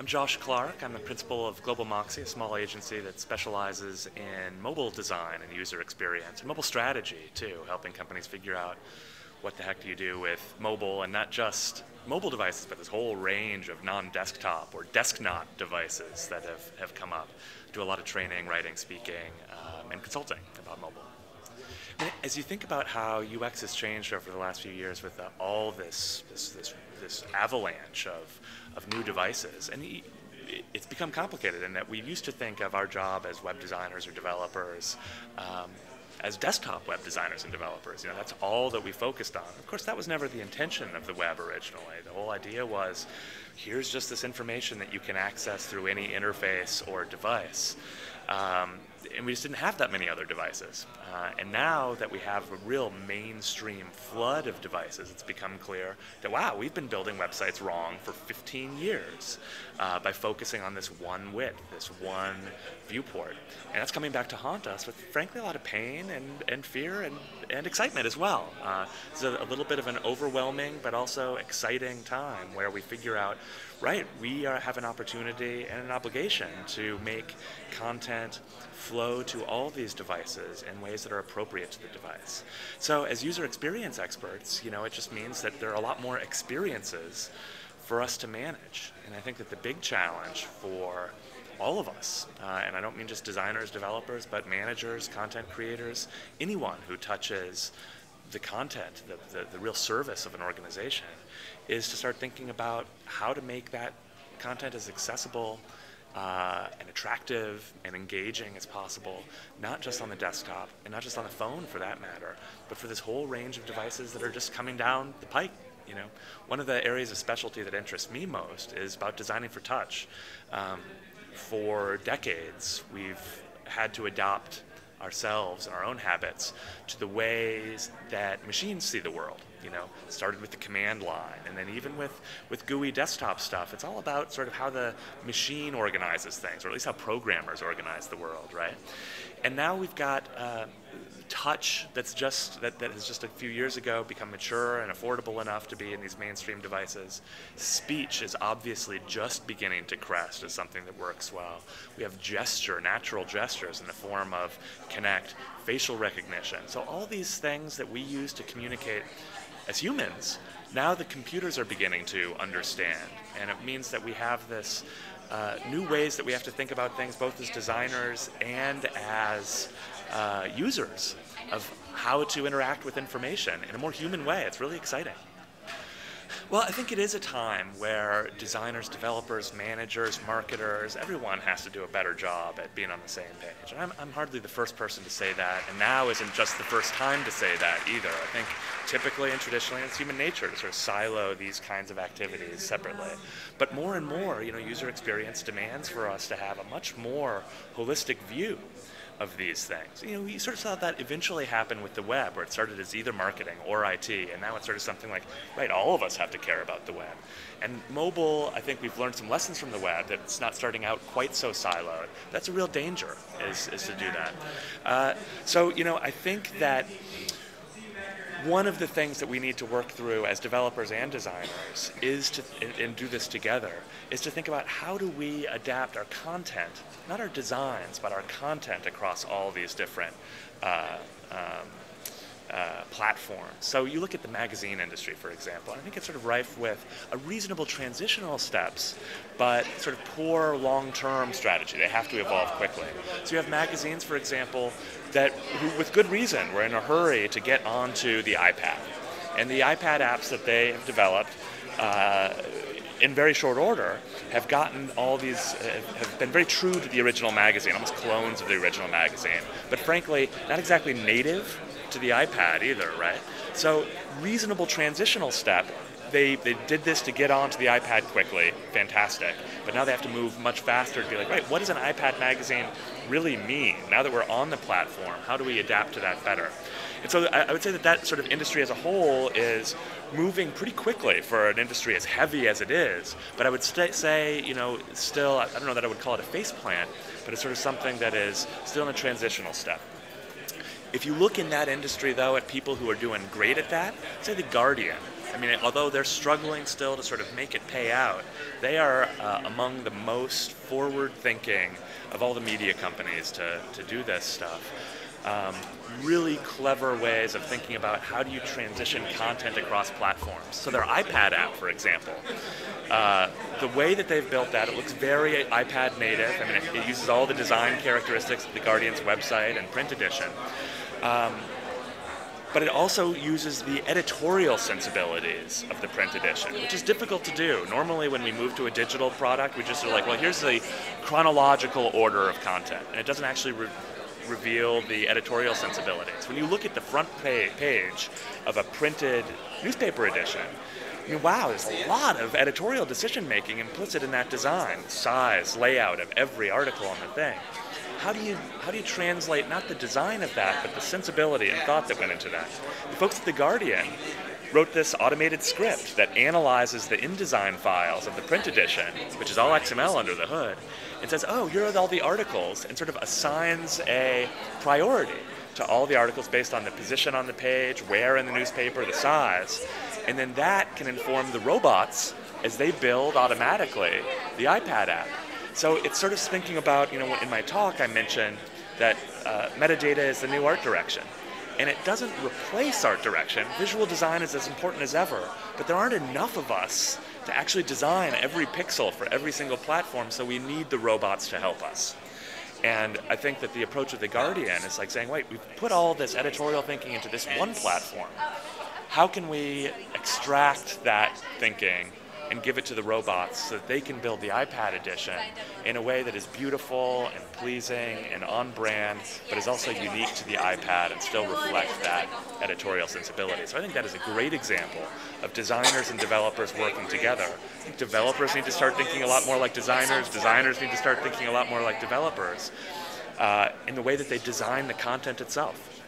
I'm Josh Clark. I'm the principal of Global MOXIE, a small agency that specializes in mobile design and user experience, and mobile strategy too, helping companies figure out what the heck do you do with mobile, and not just mobile devices, but this whole range of non-desktop or desk-not devices that have come up. Do a lot of training, writing, speaking, and consulting about mobile. And as you think about how UX has changed over the last few years with all this avalanche of new devices, and it's become complicated in that we used to think of our job as web designers or developers as desktop web designers and developers. You know, that's all that we focused on. Of course, that was never the intention of the web originally. The whole idea was, here's just this information that you can access through any interface or device. And we just didn't have that many other devices. And now that we have a real mainstream flood of devices, it's become clear that, wow, we've been building websites wrong for 15 years by focusing on this one width, this one viewport. And that's coming back to haunt us with, frankly, a lot of pain and fear and excitement as well. It's a little bit of an overwhelming but also exciting time where we figure out, right, we have an opportunity and an obligation to make content flow to all these devices in ways that are appropriate to the device. So as user experience experts, you know, it just means that there are a lot more experiences for us to manage. And I think that the big challenge for all of us, and I don't mean just designers, developers, but managers, content creators, anyone who touches the content, the real service of an organization, is to start thinking about how to make that content as accessible and attractive and engaging as possible, not just on the desktop and not just on the phone for that matter, but for this whole range of devices that are just coming down the pike. You know, one of the areas of specialty that interests me most is about designing for touch. For decades, we've had to adopt ourselves and our own habits to the ways that machines see the world. You know, it started with the command line, and then even with GUI desktop stuff, it's all about sort of how the machine organizes things, or at least how programmers organize the world, right? And now we've got touch that has just a few years ago become mature and affordable enough to be in these mainstream devices. Speech is obviously just beginning to crest as something that works well. We have gesture, natural gestures in the form of Connect, facial recognition. So all these things that we use to communicate as humans, now the computers are beginning to understand. And it means that we have this new ways that we have to think about things both as designers and as users of how to interact with information in a more human way. It's really exciting. Well, I think it is a time where designers, developers, managers, marketers, everyone has to do a better job at being on the same page. And I'm hardly the first person to say that, and now isn't just the first time to say that either. I think typically and traditionally it's human nature to sort of silo these kinds of activities separately. But more and more, you know, user experience demands for us to have a much more holistic view of these things. You know, we sort of saw that eventually happen with the web, where it started as either marketing or IT, and now it's sort of something like, right, all of us have to care about the web. And mobile, I think we've learned some lessons from the web, that it's not starting out quite so siloed. That's a real danger, is to do that. So, you know, I think that one of the things that we need to work through as developers and designers is to, and do this together, is to think about how do we adapt our content, not our designs, but our content across all these different platforms. So you look at the magazine industry, for example, I think it's sort of rife with a reasonable transitional steps, but sort of poor long-term strategy. They have to evolve quickly. So you have magazines, for example, that, with good reason, were in a hurry to get onto the iPad. And the iPad apps that they have developed in very short order have gotten all these, have been very true to the original magazine, almost clones of the original magazine, but frankly, not exactly native to the iPad either, right? So reasonable transitional step. They did this to get onto the iPad quickly, fantastic. But now they have to move much faster to be like, right, what does an iPad magazine really mean? Now that we're on the platform, how do we adapt to that better? And so I would say that that sort of industry as a whole is moving pretty quickly for an industry as heavy as it is. But I would say, you know, still, I don't know that I would call it a faceplant, but it's sort of something that is still in a transitional step. If you look in that industry, though, at people who are doing great at that, say The Guardian I mean, although they're struggling still to sort of make it pay out, they are among the most forward-thinking of all the media companies to do this stuff. Really clever ways of thinking about how do you transition content across platforms. So their iPad app, for example, the way that they've built that, it looks very iPad native. I mean, it uses all the design characteristics of the Guardian's website and print edition. But it also uses the editorial sensibilities of the print edition, which is difficult to do. Normally when we move to a digital product, we just are like, well, here's the chronological order of content, and it doesn't actually reveal the editorial sensibilities. When you look at the front page of a printed newspaper edition, I mean, wow, there's a lot of editorial decision-making implicit in that design, size, layout of every article on the thing. How do you translate not the design of that, but the sensibility and thought that went into that? The folks at The Guardian wrote this automated script that analyzes the InDesign files of the print edition, which is all XML under the hood, and says, oh, here are all the articles, and sort of assigns a priority to all the articles based on the position on the page, where in the newspaper, the size, and then that can inform the robots as they build automatically the iPad app. So it's sort of thinking about, in my talk I mentioned that metadata is the new art direction. And it doesn't replace art direction. Visual design is as important as ever, but there aren't enough of us to actually design every pixel for every single platform, so we need the robots to help us. And I think that the approach of The Guardian is like saying, wait, we've put all this editorial thinking into this one platform. How can we extract that thinking and give it to the robots so that they can build the iPad edition in a way that is beautiful and pleasing and on brand, but is also unique to the iPad and still reflect that editorial sensibility. So I think that is a great example of designers and developers working together. I think developers need to start thinking a lot more like designers. Designers need to start thinking a lot more like developers in the way that they design the content itself.